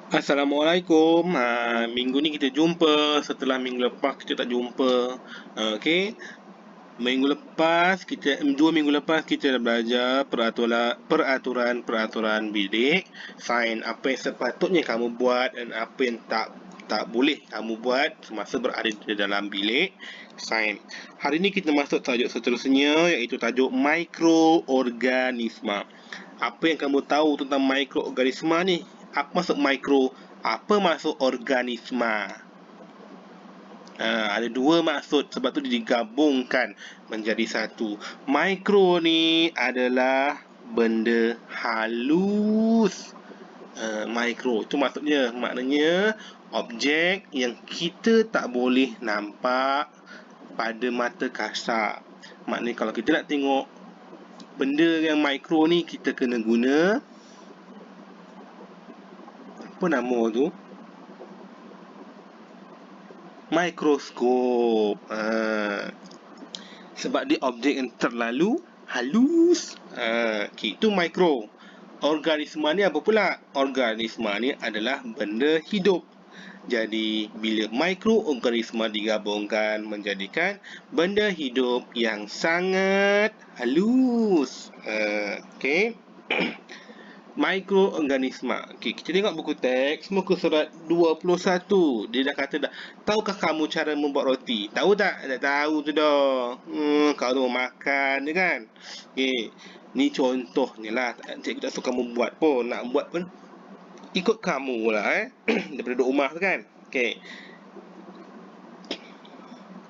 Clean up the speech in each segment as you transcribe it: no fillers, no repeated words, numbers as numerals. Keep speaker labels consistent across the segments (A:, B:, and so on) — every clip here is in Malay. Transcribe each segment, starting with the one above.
A: Assalamualaikum. Minggu ni kita jumpa setelah minggu lepas kita tak jumpa. Okey. Minggu lepas kita 2 minggu lepas kita dah belajar peraturan bilik, sign apa yang sepatutnya kamu buat dan apa yang tak boleh kamu buat semasa berada di dalam bilik, sign. Hari ni kita masuk tajuk seterusnya iaitu tajuk mikroorganisma. Apa yang kamu tahu tentang mikroorganisma ni? Apa maksud mikro? Apa maksud organisma? Ada dua maksud, sebab tu digabungkan menjadi satu. Mikro ni adalah benda halus. Mikro itu maknanya objek yang kita tak boleh nampak pada mata kasar. Maknanya kalau kita nak tengok benda yang mikro ni, kita kena guna apa nama tu? Mikroskop. Sebab dia objek yang terlalu halus. Itu mikro. Organisma ni apa pula? Organisma ni adalah benda hidup. Jadi bila mikroorganisma digabungkan menjadikan benda hidup yang sangat halus. Okey. Mikroorganisma. Okey, kita tengok buku teks muka surat 21. Dia dah kata dah. Tahukah kamu cara membuat roti? Tahu tak? Tak tahu tu dah. Kau tu makan je kan. Okey. Ni contohnya lah. Cikgu tak suruh kamu buat pun. Nak buat pun ikut kamu lah daripada duduk rumah tu kan. Okey.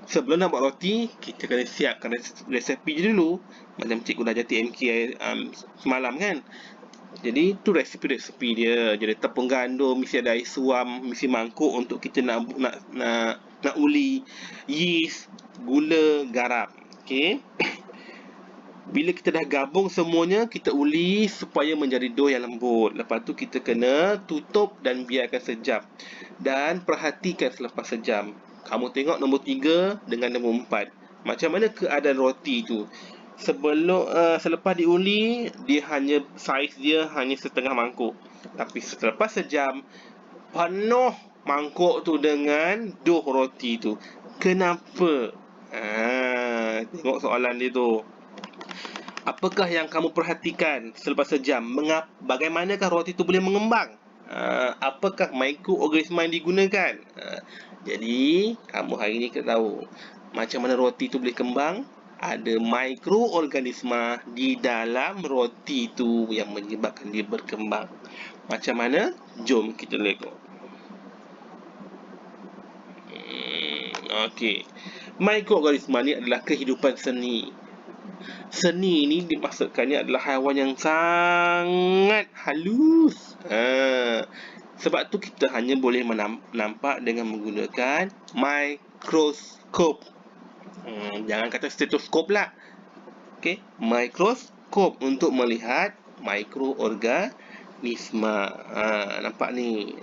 A: Sebelum nak buat roti, kita kena siapkan resepi je dulu. Macam cikgu dah ajar TMK semalam kan. Jadi tu resepi dia. Jadi tepung gandum mesti ada air suam, mesti mangkuk untuk kita nak uli, yeast, gula, garam. Okey. Bila kita dah gabung semuanya, kita uli supaya menjadi dough yang lembut. Lepas tu kita kena tutup dan biarkan sejam. Dan perhatikan selepas sejam. Kamu tengok nombor 3 dengan nombor 4. Macam mana keadaan roti tu? Selepas diuli, saiz dia hanya setengah mangkuk. Tapi selepas sejam, penuh mangkuk tu dengan dough roti tu. Kenapa? Tengok soalan dia tu. Apakah yang kamu perhatikan selepas sejam? Bagaimanakah roti tu boleh mengembang? Apakah mikroorganisma yang digunakan? Jadi, kamu hari ni kena tahu macam mana roti tu boleh kembang. Ada mikroorganisma di dalam roti tu yang menyebabkan dia berkembang. Macam mana? Jom kita tengok. Okey. Mikroorganisma ni adalah kehidupan seni. Seni ni dimaksudkannya adalah haiwan yang sangat halus. Sebab tu kita hanya boleh nampak dengan menggunakan mikroskop. Jangan kata stetoskop lah. Okey, mikroskop untuk melihat mikroorganisma. Nampak ni.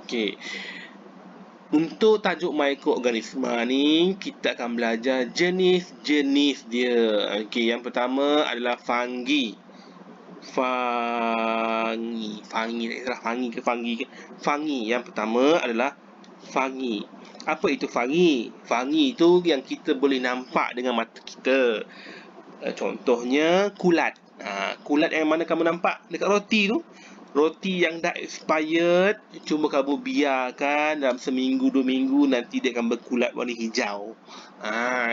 A: Okey. Untuk tajuk mikroorganisma ni, kita akan belajar jenis-jenis dia. Okey, yang pertama adalah fungi. Fungi. Yang pertama adalah fungi. Apa itu fungi? Fungi itu yang kita boleh nampak dengan mata kita. Contohnya kulat. Kulat yang mana kamu nampak dekat roti tu? Roti yang dah expired, cuma kamu biarkan dalam seminggu 2 minggu, nanti dia akan berkulat warna hijau.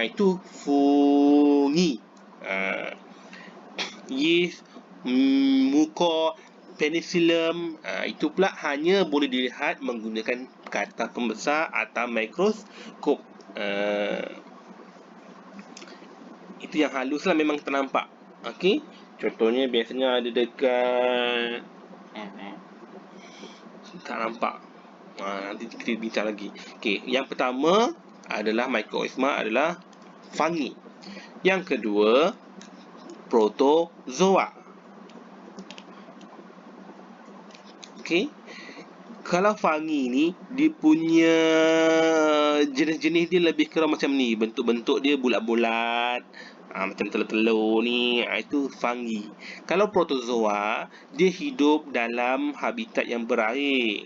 A: Itu fungi. Yeast, muka, penicillium, itu pula hanya boleh dilihat menggunakan kata pembesar atau mikroskop. Itu yang halus lah, memang ternampak. Okey, contohnya biasanya ada dekat tak nampak. Nanti kita bincang lagi. Okey, yang pertama adalah mikroorganisma adalah fungi. Yang kedua, protozoa. Okey. Kalau fungi ni, dia punya jenis-jenis dia lebih kurang macam ni. Bentuk-bentuk dia bulat-bulat, Macam telur-telur ni, itu fungi. Kalau protozoa, dia hidup dalam habitat yang berair.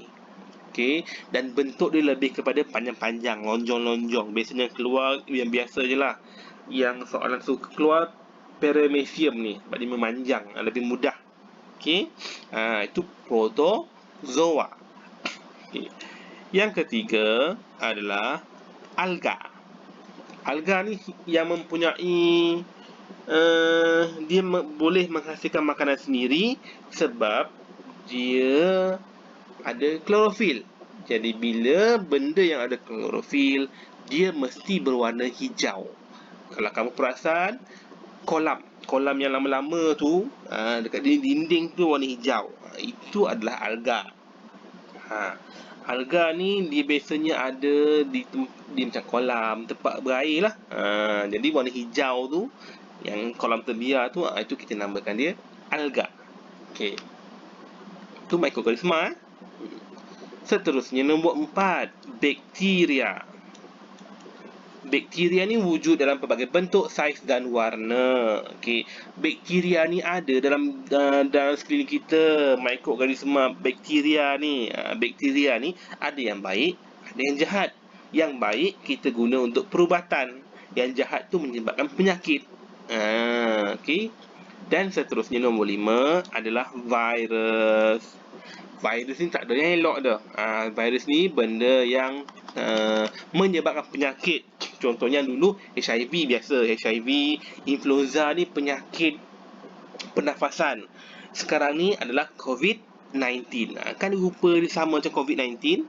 A: Okey, dan bentuk dia lebih kepada panjang-panjang, lonjong-lonjong. Biasanya keluar yang biasa je lah. Yang soalan suka keluar paramecium ni, sebab dia memanjang, lebih mudah. Okey, itu protozoa. Okay. Yang ketiga adalah alga. Alga ni yang mempunyai dia boleh menghasilkan makanan sendiri sebab dia ada klorofil. Jadi bila benda yang ada klorofil, dia mesti berwarna hijau. Kalau kamu perasan, kolam yang lama-lama tu, dekat dinding tu warna hijau. Itu adalah alga. Alga ni dia biasanya ada di macam kolam, tempat berair lah. Jadi warna hijau tu, yang kolam terbiar tu, itu kita namakan dia alga. Okey. Itu mikroorganisma. Seterusnya nombor 4, bakteria. Bakteria ni wujud dalam pelbagai bentuk, saiz dan warna. Okey, bakteria ni ada dalam sekeliling kita, mikroorganisma bakteria ni. Bakteria ni ada yang baik, ada yang jahat. Yang baik kita guna untuk perubatan, yang jahat tu menyebabkan penyakit. Okey. Dan seterusnya nombor 5 adalah virus. Virus ni tak ada yang elok dah. Virus ni benda yang menyebabkan penyakit. Contohnya dulu HIV biasa, HIV, influenza ni penyakit pernafasan. Sekarang ni adalah COVID-19. Kan rupa dia sama macam COVID-19.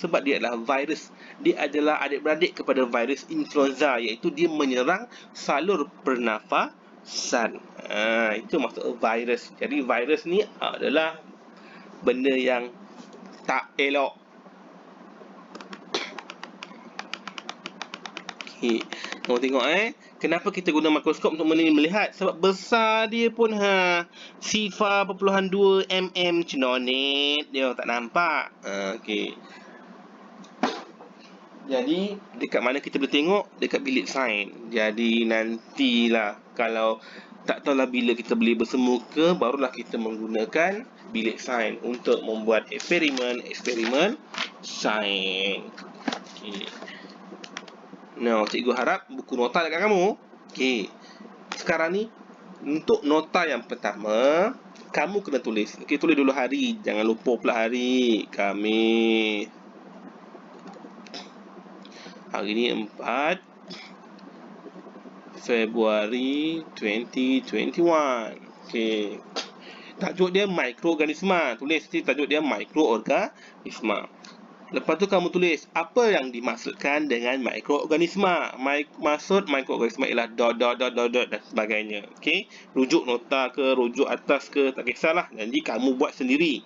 A: Sebab dia adalah virus. Dia adalah adik-beradik kepada virus influenza, iaitu dia menyerang salur pernafasan. Itu maksud virus. Jadi virus ni adalah benda yang tak elok. Okay. Kamu tengok kenapa kita guna mikroskop untuk melihat? Sebab besar dia pun sifar 0.2 mm cenonet dia tak nampak. Okey. Jadi dekat mana kita boleh tengok? Dekat bilik sains. Jadi nantilah, kalau tak tahulah bila kita boleh bersemuka, barulah kita menggunakan bilik sains untuk membuat eksperimen sains. Okey. Nah, cikgu harap buku nota dekat kamu. Okey. Sekarang ni untuk nota yang pertama, kamu kena tulis. Okey, tulis dulu hari, jangan lupa pula hari. Khamis. Hari ni 4 Februari 2021. Okey. Tajuk dia mikroorganisma. Tulis tajuk dia mikroorganisma. Lepas tu kamu tulis apa yang dimaksudkan dengan mikroorganisma. Maksud mikroorganisma ialah dot dan sebagainya. Okey. Rujuk nota ke, rujuk atas ke, tak kisahlah. Jadi kamu buat sendiri.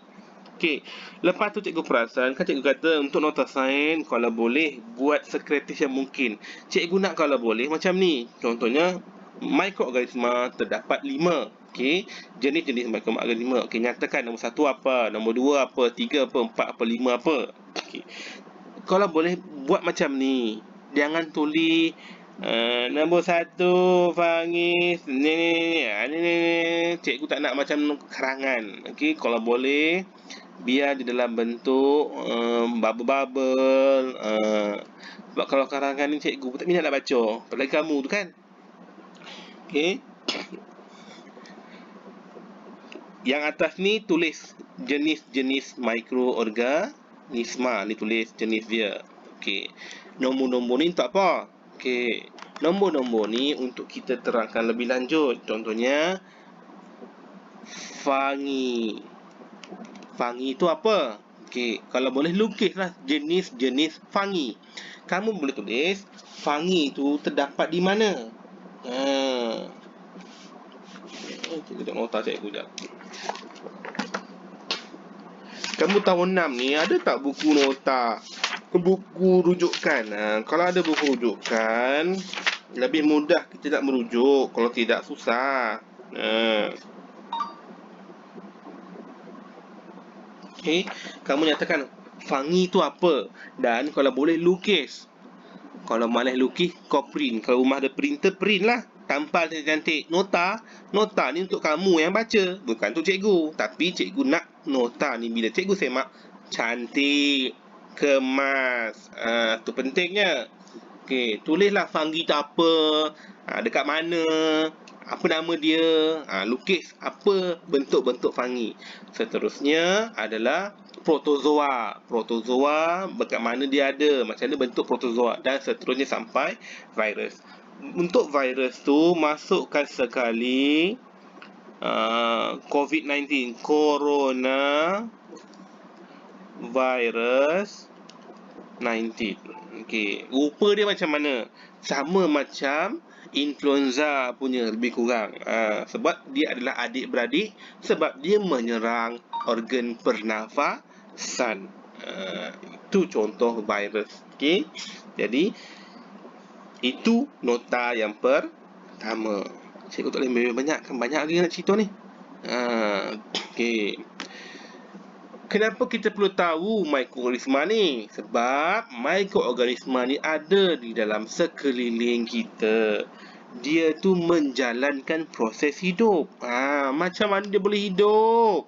A: Okey. Lepas tu cikgu perasan, kan cikgu kata untuk nota sains kalau boleh buat sekreatif yang mungkin. Cikgu nak kalau boleh macam ni. Contohnya mikroorganisma terdapat 5. Okey, jenis-jenis mikroorganisma. Okey, nyatakan nombor 1 apa, nombor 2 apa, 3 apa, 4 apa, 5 apa. Okey. Kalau boleh buat macam ni. Jangan tulis nombor 1 fangis ni. Cikgu tak nak macam karangan. Okey, kalau boleh biar di dalam bentuk bubble-bubble. Sebab kalau karangan ni cikgu tak minat nak baca. Apalagi kamu tu kan. Okey. Yang atas ni tulis jenis-jenis mikroorganisma. Ni tulis jenis dia. Okey. Nombor-nombor ni tak apa. Okey. Nombor-nombor ni untuk kita terangkan lebih lanjut. Contohnya fungi. Fungi tu apa? Okey, kalau boleh lukislah jenis-jenis fungi. Kamu boleh tulis fungi tu terdapat di mana? Kita tengok nota cikgu jap. Kamu tahun 6 ni ada tak buku nota? Buku rujukan. Kalau ada buku rujukan, lebih mudah kita nak merujuk. Kalau tidak, susah. Okey, kamu nyatakan fungi tu apa? Dan kalau boleh lukis. Kalau malas lukis, kau print. Kalau rumah ada printer, print lah. Tampal cantik. Nota ni untuk kamu yang baca, bukan untuk cikgu. Tapi cikgu nak nota ni bila cikgu semak, cantik, kemas. Tu pentingnya. Okey, tulislah Fanggi tu apa, dekat mana, apa nama dia, lukis apa bentuk-bentuk fungi. Seterusnya adalah protozoa. Protozoa dekat mana dia ada, macam mana bentuk protozoa, dan seterusnya sampai virus. Untuk virus tu masukkan sekali COVID-19, corona virus 19. Okey, rupa dia macam mana? Sama macam influenza punya, lebih kurang. Sebab dia adalah adik-beradik, sebab dia menyerang organ pernafasan. Itu contoh virus. Okey. Jadi itu nota yang pertama. Cikgu tak boleh banyak, kan banyak lagi nak cerita ni. Okey. Kenapa kita perlu tahu mikroorganisma ni? Sebab mikroorganisma ni ada di dalam sekeliling kita. Dia tu menjalankan proses hidup. Macam mana dia boleh hidup?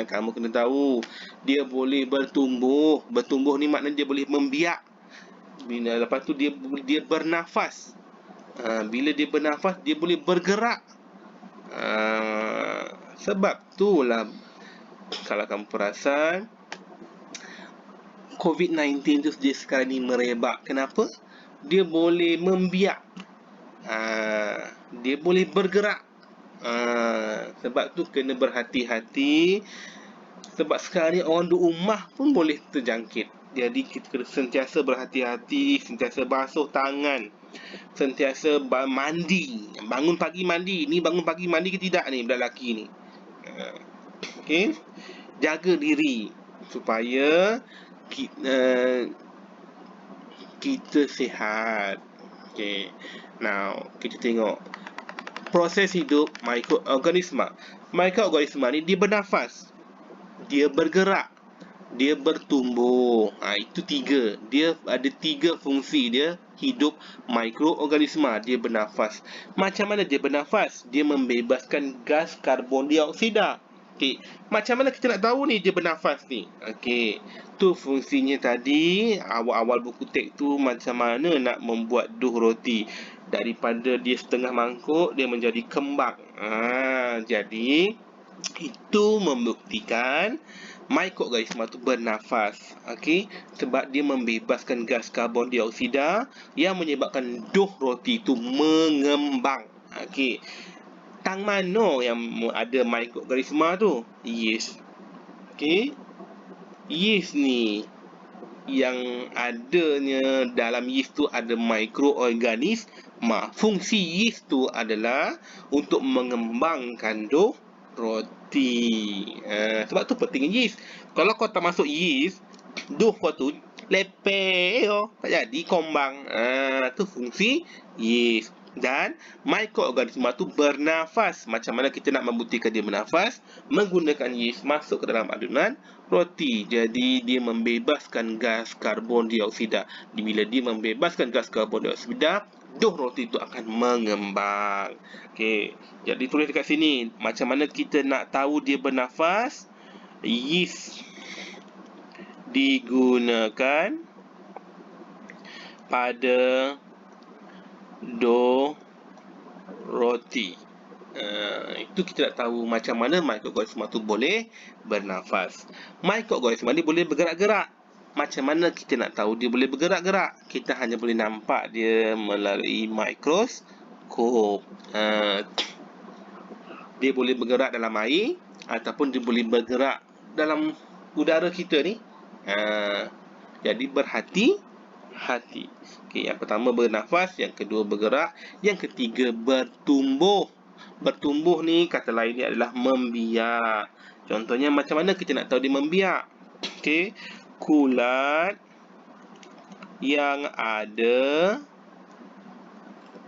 A: Kamu kena tahu. Dia boleh bertumbuh. Bertumbuh ni maknanya dia boleh membiak. Lepas tu dia bernafas. Bila dia bernafas, dia boleh bergerak. Sebab itulah, kalau kamu perasan, COVID-19 tu dia sekarang ni merebak. Kenapa? Dia boleh membiak. Dia boleh bergerak. Sebab tu kena berhati-hati. Sebab sekarang ni orang duduk rumah pun boleh terjangkit. Jadi kita kena sentiasa berhati-hati, sentiasa basuh tangan, sentiasa mandi. Bangun pagi mandi. Ni bangun pagi mandi ke tidak ni budak lelaki ni? Okey, jaga diri supaya kita sihat. Okey, now kita tengok proses hidup mikroorganisma. Mikroorganisma ni dia bernafas, dia bergerak, dia bertumbuh. Itu tiga. Dia ada tiga fungsi dia hidup mikroorganisma. Dia bernafas. Macam mana dia bernafas? Dia membebaskan gas karbon dioksida. Okey, macam mana kita nak tahu ni dia bernafas ni? Okey, tu fungsinya tadi awal-awal buku teks tu, macam mana nak membuat duh roti. Daripada dia setengah mangkuk, dia menjadi kembang. Jadi itu membuktikan mikroorganisma tu bernafas. Okey, sebab dia membebaskan gas karbon dioksida yang menyebabkan duh roti tu mengembang. Okey, tang mana yang ada mikroorganisma tu? Yeast. Okey, yeast ni yang adanya dalam yeast tu ada mikroorganisma. Fungsi yeast tu adalah untuk mengembangkan dough roti. Sebab tu pentingnya yeast. Kalau kau tak masuk yeast, dough kau tu lepeh, tak jadi kombang. Tu fungsi yeast. Dan mikroorganisma tu bernafas. Macam mana kita nak membuktikan dia bernafas? Menggunakan yeast masuk ke dalam adunan roti. Jadi dia membebaskan gas karbon dioksida. Bila dia membebaskan gas karbon dioksida, dough roti itu akan mengembang. Okey, jadi tulis dekat sini, macam mana kita nak tahu dia bernafas? Yeast digunakan pada dough roti. Itu kita nak tahu macam mana mikroorganisma tu boleh bernafas. Mikroorganisma ni boleh bergerak-gerak. Macam mana kita nak tahu dia boleh bergerak-gerak? Kita hanya boleh nampak dia melalui mikroskop. Dia boleh bergerak dalam air, ataupun dia boleh bergerak dalam udara kita ni. Jadi berhati-hati. Okey, yang pertama bernafas, yang kedua bergerak, yang ketiga bertumbuh. Bertumbuh ni kata lain ni adalah membiak. Contohnya macam mana kita nak tahu dia membiak? Okey, kulat yang ada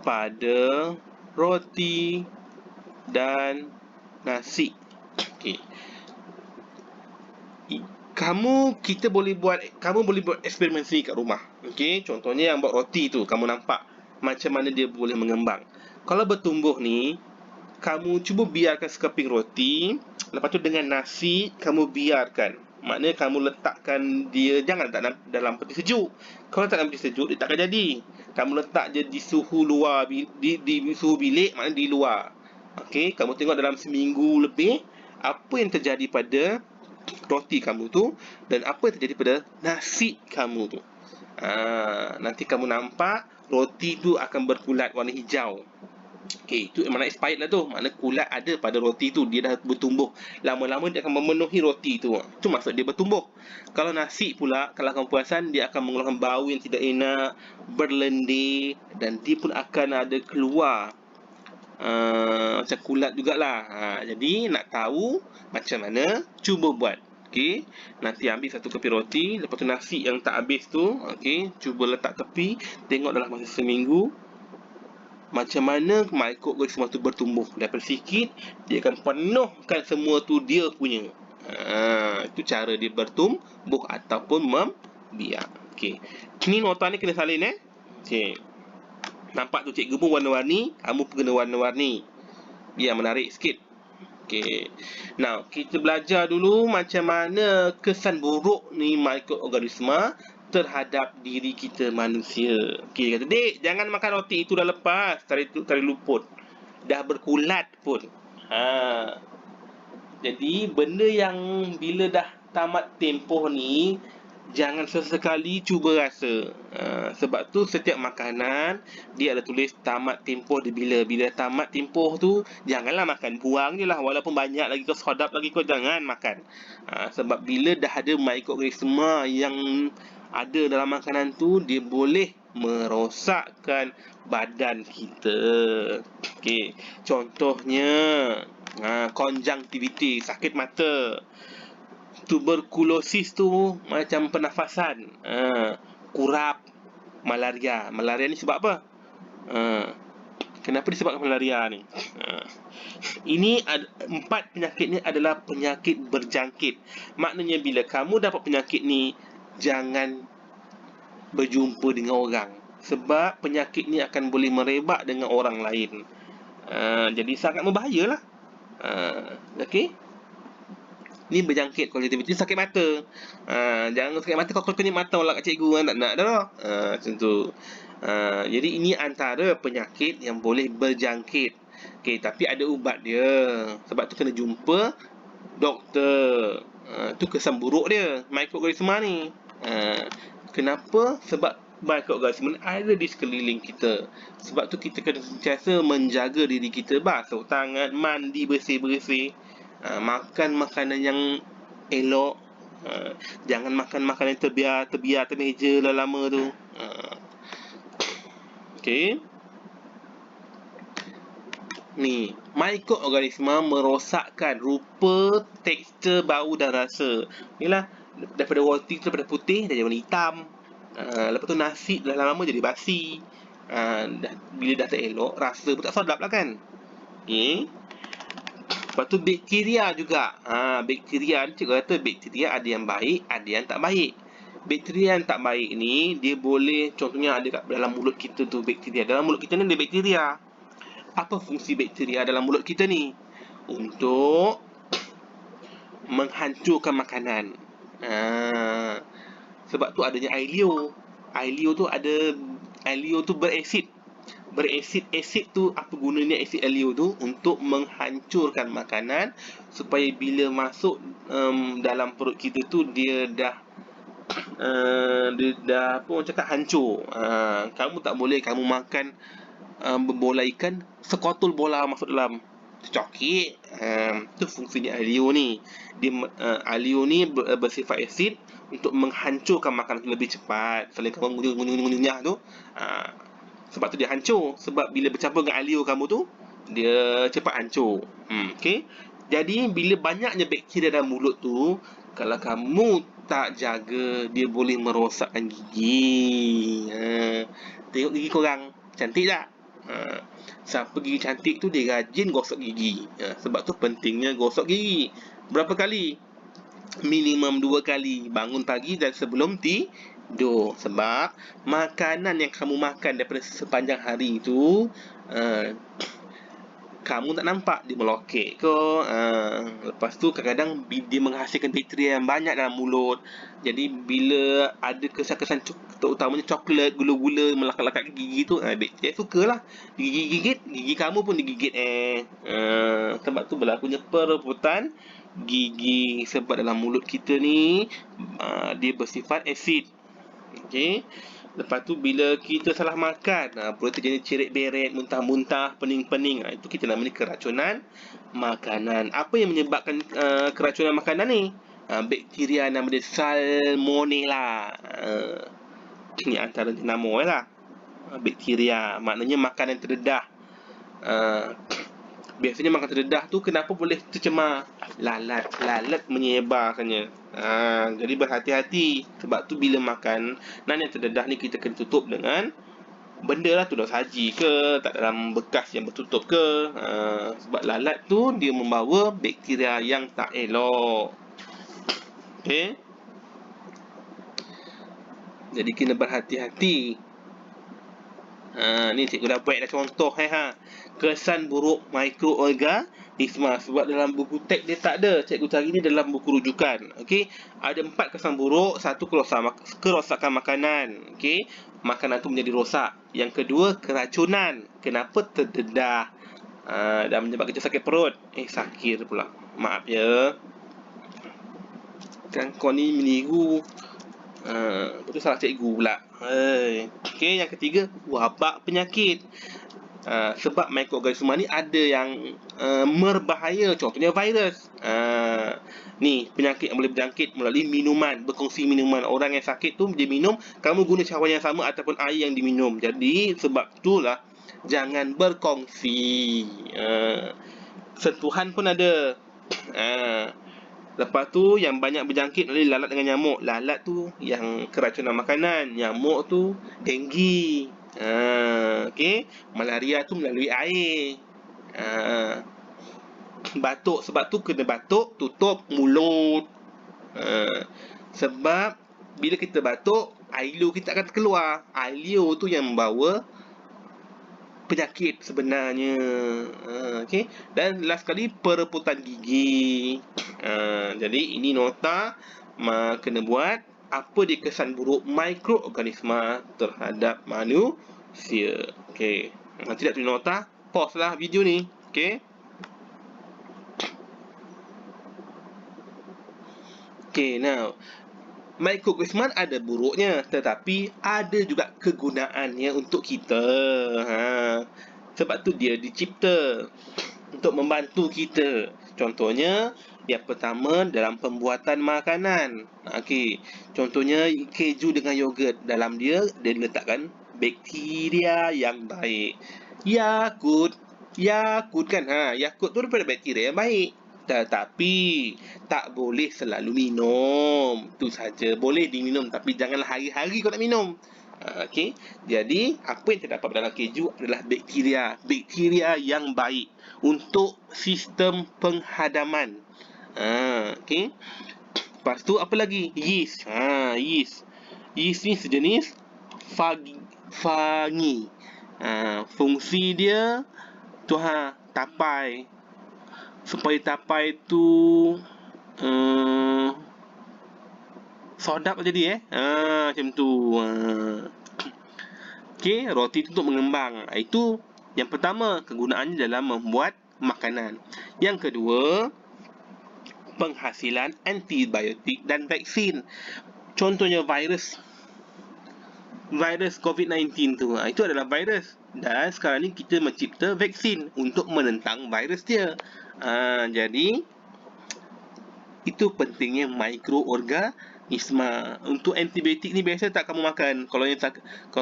A: pada roti dan nasi. Okey, kamu boleh buat eksperimen sendiri kat rumah. Okey, contohnya yang buat roti tu, kamu nampak macam mana dia boleh mengembang. Kalau bertumbuh ni, kamu cuba biarkan sekeping roti, lepas tu dengan nasi kamu biarkan. Maknanya kamu letakkan dia, jangan letak dalam peti sejuk. Kalau letak dalam peti sejuk, dia takkan jadi. Kamu letak je di suhu luar, di suhu bilik, maknanya di luar. Okey, kamu tengok dalam seminggu lebih, apa yang terjadi pada roti kamu tu dan apa yang terjadi pada nasi kamu tu. Nanti kamu nampak roti tu akan berkulat warna hijau. Okey, itu makna expired lah tu. Makna kulat ada pada roti tu, dia dah bertumbuh. Lama-lama dia akan memenuhi roti tu. Itu maksud dia bertumbuh. Kalau nasi pula, kalau kamu perasan, dia akan mengeluarkan bau yang tidak enak, berlendir, dan dia pun akan ada keluar macam kulat jugalah. Jadi nak tahu macam mana, cuba buat. Okey, nanti ambil satu keping roti, lepas tu nasi yang tak habis tu, okey, cuba letak tepi, tengok dalam masa seminggu macam mana mikroorganisma tu bertumbuh. Daripada sikit, dia akan penuhkan semua tu dia punya. Itu cara dia bertumbuh ataupun membiak. Okey, ni nota ni kena salin Okey, nampak tu cikgu pun warna-warni, kamu pun kena warna-warni biar menarik sikit. Okey, now kita belajar dulu macam mana kesan buruk ni mikroorganisma terhadap diri kita manusia. Okey, kata, "Dek, jangan makan roti itu dah lepas, tali luput. Dah berkulat pun." Jadi benda yang bila dah tamat tempoh ni, jangan sesekali cuba rasa. Sebab tu setiap makanan dia ada tulis tamat tempoh dia bila. Bila tamat tempoh tu, janganlah makan, buang je lah. Walaupun banyak lagi kau, sedap lagi kau, jangan makan. Sebab bila dah ada mikroorganisma yang ada dalam makanan tu, dia boleh merosakkan badan kita. Okey, contohnya konjungtivitis, sakit mata. Tuberkulosis tu macam pernafasan, kurap, malaria. Malaria ni sebab apa? Kenapa disebabkan malaria ni? Ini 4 penyakit ni adalah penyakit berjangkit. Maknanya bila kamu dapat penyakit ni, jangan berjumpa dengan orang, sebab penyakit ni akan boleh merebak dengan orang lain. Jadi sangat membahayalah. Okey, ni berjangkit konjungtivitis, sakit mata. Jangan sakit mata kau kenyit mata orang kat cikgu, tak nak dah. Macam tu. Jadi ini antara penyakit yang boleh berjangkit. Okey, tapi ada ubat dia. Sebab tu kena jumpa doktor. Tu kesan buruk dia, mikroorganisma ni. Kenapa? Sebab mikroorganisma ni ada di sekeliling kita. Sebab tu kita kena sentiasa menjaga diri kita, basuh tangan, mandi bersih-bersih, makan makanan yang elok, jangan makan makanan yang terbiar termeja lah lama tu. Okey, ni mikroorganisma merosakkan rupa, tekstur, bau dan rasa. Inilah, daripada roti tu, daripada putih dia jadi warna hitam. Lepas tu nasi dah lama jadi basi. Bila dah tak elok, rasa pun tak sedap lah kan. Okey, lepas tu bakteria juga. Bakteria ni, cikgu kata bakteria ada yang baik, ada yang tak baik. Bakteria yang tak baik ni, dia boleh, contohnya ada kat dalam mulut kita tu bakteria. Dalam mulut kita ni ada bakteria. Apa fungsi bakteria dalam mulut kita ni? Untuk menghancurkan makanan. Sebab tu adanya air liur. Air liur tu beresid. Asid tu, apa gunanya asid air liur tu? Untuk menghancurkan makanan, supaya bila masuk dalam perut kita tu, dia dah apa orang cakap, hancur. Kamu tak boleh kamu makan bola ikan, sekotul bola masuk dalam, cokik. Tu fungsinya air liur ni. Air liur ni bersifat asid untuk menghancurkan makanan lebih cepat. Selain kamu ngunyah tu, sebab tu dia hancur. Sebab bila bercampur dengan air liur kamu tu, dia cepat hancur. Okey, jadi bila banyaknya bakteria dalam mulut tu, kalau kamu tak jaga, dia boleh merosakkan gigi. Tengok gigi korang, cantik tak? Siapa gigi cantik tu, dia rajin gosok gigi. Sebab tu pentingnya gosok gigi. Berapa kali? Minimum 2 kali. Bangun pagi dan sebelum Sebab makanan yang kamu makan daripada sepanjang hari tu, kamu tak nampak dia melokek ke, lepas tu kadang-kadang dia menghasilkan bakteria yang banyak dalam mulut. Jadi bila ada kesan-kesan terutamanya coklat, gula-gula melekat-lekat ke gigi tu, bakteria sukalah gigit-gigit, gigi kamu pun digigit. Sebab tu berlakunya perebutan gigi, sebab dalam mulut kita ni dia bersifat asid. Okey. Lepas tu bila kita salah makan, boleh terjadi cerit beret, muntah-muntah, pening-pening. Itu kita namanya keracunan makanan. Apa yang menyebabkan keracunan makanan ni? Bakteria nama dia Salmonella. Ini antara nama lah. Bakteria, maknanya makanan terdedah. Biasanya makan terdedah tu kenapa boleh tercemar? Lalat menyebarkannya. Jadi berhati-hati. Sebab tu bila makan yang terdedah ni, kita kena tutup dengan benda lah tu, daun saji ke, tak dalam bekas yang bertutup ke. Sebab lalat tu dia membawa bakteria yang tak elok. Okay. Jadi kena berhati-hati. Ni cikgu dah buat dah contoh kesan buruk mikroorganisma. Sebab dalam buku teks dia tak ada, cikgu cari ni dalam buku rujukan. Okey, ada 4 kesan buruk. Satu, kerosakan makanan. Okey, makanan tu menjadi rosak. Yang kedua, keracunan. Kenapa? Terdedah dan menyebabkan sakit perut. Sakit pula, maaf ya. Kan kau ni meniru. Betul salah cikgu pula. Okey, yang ketiga, wabak penyakit. Sebab mikroorganisma ni ada yang berbahaya, contohnya virus. Ni penyakit yang boleh berjangkit melalui minuman, berkongsi minuman. Orang yang sakit tu dia minum, kamu guna cawan yang sama ataupun air yang diminum. Jadi sebab itulah jangan berkongsi. Sentuhan pun ada. Lepas tu yang banyak berjangkit melalui lalat dengan nyamuk. Lalat tu yang keracunan makanan, nyamuk tu denggi. Okey, malaria tu melalui air. Batuk, sebab tu kena batuk tutup mulut. Sebab bila kita batuk, air liur kita akan keluar. Air liur tu yang membawa penyakit sebenarnya. Okey, dan last sekali, perebutan gigi. Jadi ini nota kena buat apa dia kesan buruk mikroorganisma terhadap manusia. Okey, nanti nak tulis nota, pause lah video ni. Okey. Okay, now mikroorganisma ada buruknya, tetapi ada juga kegunaannya untuk kita. Sebab tu dia dicipta untuk membantu kita. Contohnya, yang pertama dalam pembuatan makanan. Okey, contohnya keju dengan yogurt. Dalam dia letakkan bakteria yang baik. Yakult kan, Yakult tu daripada bakteria yang baik. Tetapi tak boleh selalu minum. Tu saja. Boleh diminum, tapi janganlah hari-hari kau nak minum. Okey. Jadi apa yang terdapat dalam keju adalah bakteria yang baik untuk sistem penghadaman. Okey. Lepas tu apa lagi? Yeast. Yeast ni sejenis fungi. Fungsi dia tu tapai, supaya tapai tu sedap jadi macam tu. Okey, roti tu untuk mengembang. Itu yang pertama, kegunaannya dalam membuat makanan. Yang kedua, penghasilan antibiotik dan vaksin. Contohnya virus COVID-19 tu, itu adalah virus. Dan sekarang ni kita mencipta vaksin untuk menentang virus dia. Jadi itu pentingnya mikroorganisma. Untuk antibiotik ni biasa tak kamu makan. Kalau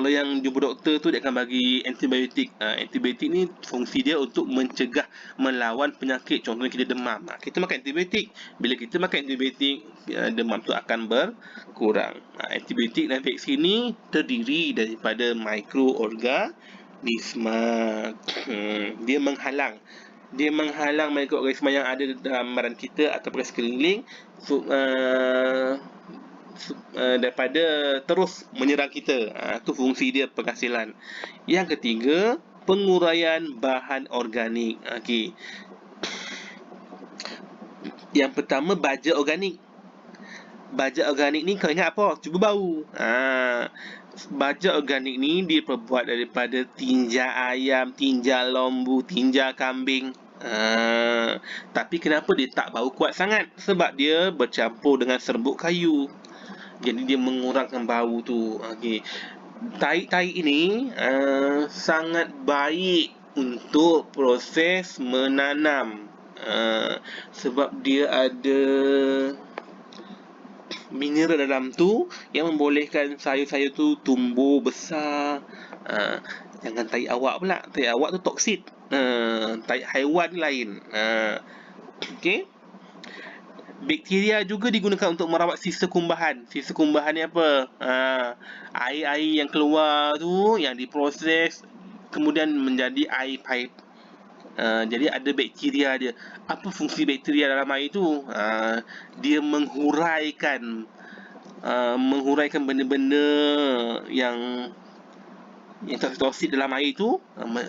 A: yang jumpa doktor tu dia akan bagi antibiotik. Antibiotik ni fungsi dia untuk mencegah, melawan penyakit. Contohnya kita demam, kita makan antibiotik. Bila kita makan antibiotik, demam tu akan berkurang. Antibiotik dan vaksin ni terdiri daripada mikroorganisma. Dia menghalang mikroorganisma yang ada dalam badan kita ataupun sekeliling daripada terus menyerang kita. Itu fungsi dia penghasilan. Yang ketiga, penguraian bahan organik. Okey. Yang pertama, baja organik. Baja organik ni kau ingat apa? Cuba bau. Baja organik ni dia terbuat daripada tinja ayam, tinja lembu, tinja kambing. Tapi kenapa dia tak bau kuat sangat? Sebab dia bercampur dengan serbuk kayu. Jadi dia mengurangkan bau tu. Okey. Tahi-tahi ini sangat baik untuk proses menanam. Sebab dia ada mineral dalam tu yang membolehkan sayur-sayur tu tumbuh besar. Jangan tahi awak pula. Tahi awak tu toksit. Tahi haiwan lain. Okey. Bakteria juga digunakan untuk merawat sisa kumbahan. Sisa kumbahan ni apa? Air-air yang keluar tu yang diproses kemudian menjadi air pipe. Jadi ada bakteria dia. Apa fungsi bakteria dalam air tu? Dia menghuraikan benda-benda yang toksit dalam air tu,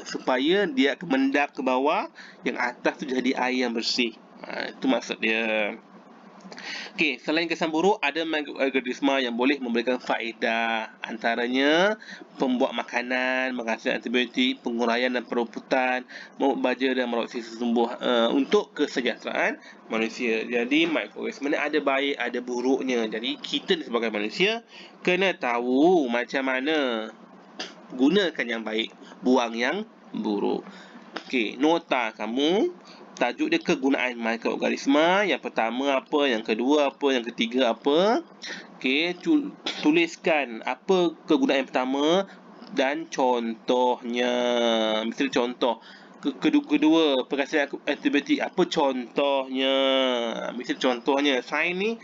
A: supaya dia akan mendap ke bawah, yang atas tu jadi air yang bersih. Itu maksud dia. Okey, selain kesan buruk, ada mikroorganisma yang boleh memberikan faedah. Antaranya pembuat makanan, menghasilkan antibiotik, penguraian dan peruputan, membuat baja dan merawat sisa tumbuh untuk kesejahteraan manusia. Jadi mikroorganisma ni ada baik, ada buruknya. Jadi kita sebagai manusia kena tahu macam mana gunakan yang baik, buang yang buruk. Okey, nota kamu, tajuk dia kegunaan mikroorganisma. Yang pertama apa, yang kedua apa, yang ketiga apa. Okey, tuliskan apa kegunaan yang pertama dan contohnya. Misalnya contoh kedua penghasilan antibiotik, apa contohnya. Misalnya contohnya sains ni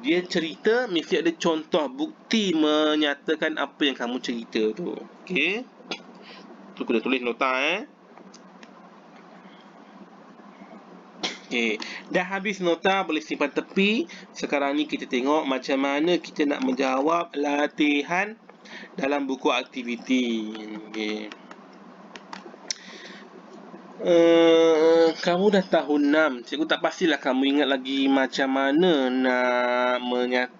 A: dia cerita, mesti ada contoh bukti menyatakan apa yang kamu cerita tu. Okey, tu kena tulis nota. Okay. Dah habis nota, boleh simpan tepi. Sekarang ni kita tengok macam mana kita nak menjawab latihan dalam buku aktiviti. Okay. Kamu dah tahun 6. Cikgu tak pastilah kamu ingat lagi macam mana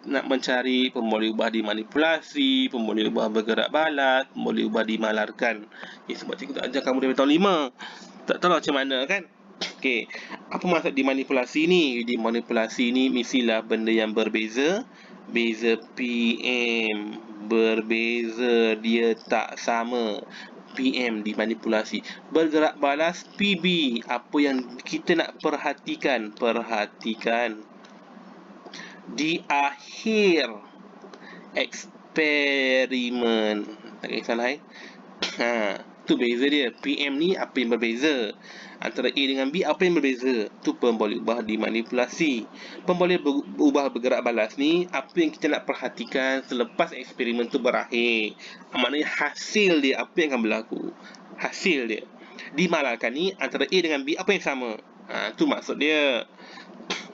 A: nak mencari pemboleh ubah dimanipulasi, pemboleh ubah bergerak balas, pemboleh ubah dimalarkan. Sebab cikgu tak ajar kamu dari tahun 5. Tak tahu macam mana kan? Okey, apa maksud dimanipulasi ni? Dimanipulasi ni mestilah benda yang berbeza. Beza PM, berbeza, dia tak sama. PM dimanipulasi. Bergerak balas PB, apa yang kita nak perhatikan? Perhatikan di akhir eksperimen. Tak kisahlah tu beza dia. PM ni apa yang berbeza antara A dengan B, apa yang berbeza? Tu pemboleh ubah dimanipulasi. Pemboleh ubah bergerak balas ni apa yang kita nak perhatikan selepas eksperimen tu berakhir. Maknanya hasil dia, apa yang akan berlaku, hasil dia. Dimalarkan ni antara A dengan B, apa yang sama. Tu maksud dia.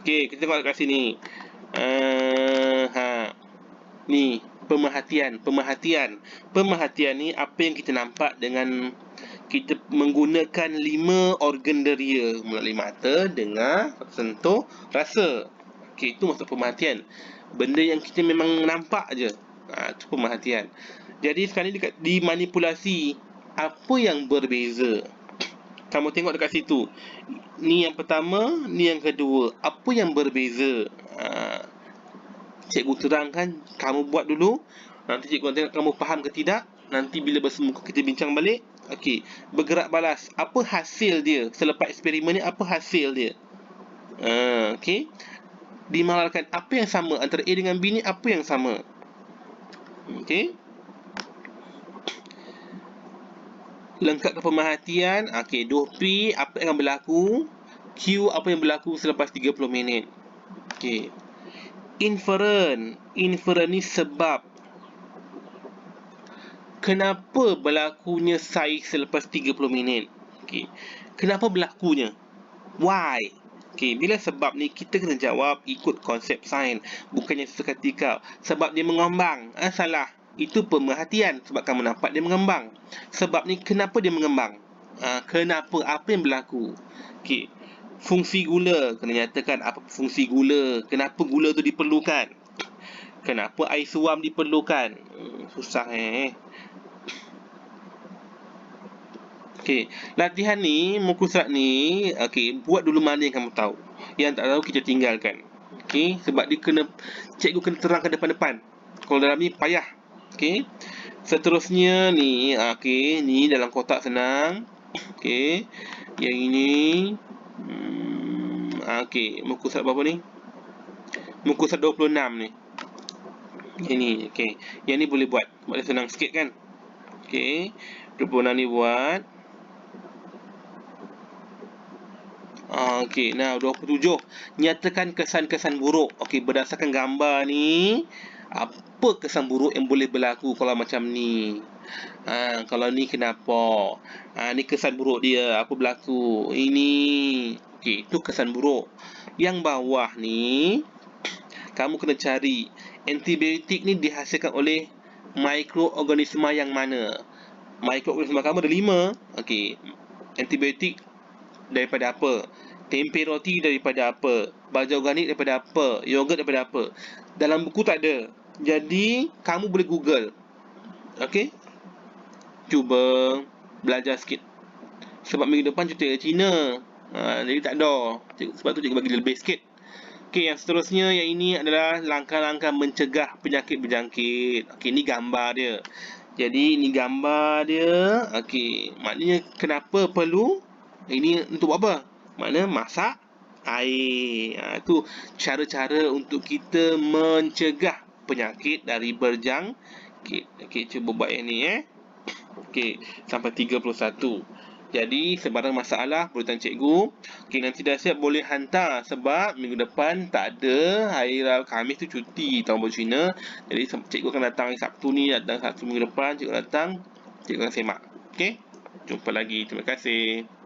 A: Okey, kita tengok kat sini. Ni pemerhatian ni apa yang kita nampak dengan kita menggunakan 5 organ deria melalui mata, dengar, sentuh, rasa. Okey, itu maksud pemerhatian. Benda yang kita memang nampak je. Itu pemerhatian. Jadi sekarang ni dekat dimanipulasi, apa yang berbeza? Kamu tengok dekat situ. Ni yang pertama, ni yang kedua. Apa yang berbeza? Cikgu terangkan, kamu buat dulu. Nanti cikgu tengok kamu faham ke tidak. Nanti bila bersemuka kita bincang balik. Okey, bergerak balas, apa hasil dia? Selepas eksperimen ni, apa hasil dia? Okey. Dimalarkan, apa yang sama antara A dengan B ni, apa yang sama? Okey. Lengkapkan pemerhatian. Okey, 2P, apa yang akan berlaku? Q, apa yang berlaku selepas 30 minit? Okey. Inferen ni sebab. Kenapa berlakunya saiz selepas 30 minit? Okey. Kenapa berlakunya? Why? Okey, bila sebab ni kita kena jawab ikut konsep sains, bukannya seketika sebab dia mengembang. Salah. Itu pemerhatian sebab kamu nampak dia mengembang. Sebab ni kenapa dia mengembang? Kenapa? Apa yang berlaku? Okey. Fungsi gula, kena nyatakan apa fungsi gula, kenapa gula tu diperlukan? Kenapa air suam diperlukan? Susah Okey, latihan ni, muka surat ni, okey, buat dulu mana yang kamu tahu. Yang tak tahu kita tinggalkan. Okey, sebab dia kena, cikgu kena terangkan depan-depan. Kalau dalam ni payah. Okey. Seterusnya ni, okey, ni dalam kotak senang. Okey. Yang ini, okey, muka surat berapa ni? Muka surat 26 ni. Ini, okey. Yang ni boleh buat. Sebab dia senang sikit kan? Okey. 26 ni buat. Okey, nah 27. Nyatakan kesan-kesan buruk. Okey, berdasarkan gambar ni, apa kesan buruk yang boleh berlaku kalau macam ni? Kalau ni kenapa? Ni kesan buruk dia, apa berlaku? Ini. Okey, itu kesan buruk. Yang bawah ni, kamu kena cari antibiotik ni dihasilkan oleh mikroorganisma yang mana? Mikroorganisma kamu ada 5. Okey, antibiotik daripada apa? Tempe roti daripada apa? Baja organik daripada apa? Yogurt daripada apa? Dalam buku tak ada. Jadi, kamu boleh Google. Okey? Cuba belajar sikit. Sebab minggu depan cuti ke China. Jadi tak ada. Sebab tu cikgu bagi lebih sikit. Okey, yang seterusnya, yang ini adalah langkah-langkah mencegah penyakit berjangkit. Okey, ni gambar dia. Jadi, ni gambar dia. Okey, maknanya kenapa perlu? Ini untuk apa? Makna masak air. Itu cara-cara untuk kita mencegah penyakit dari berjangkit. Okey, cuba buat yang ni Okey, sampai 31. Jadi, sebarang masalah boleh tanya cikgu. Okey, nanti dah siap boleh hantar sebab minggu depan tak ada. Hari Khamis tu cuti tahun baru Cina. Jadi, cikgu akan datang hari Sabtu ni, datang Sabtu minggu depan, cikgu datang, cikgu akan semak. Okey? Jumpa lagi. Terima kasih.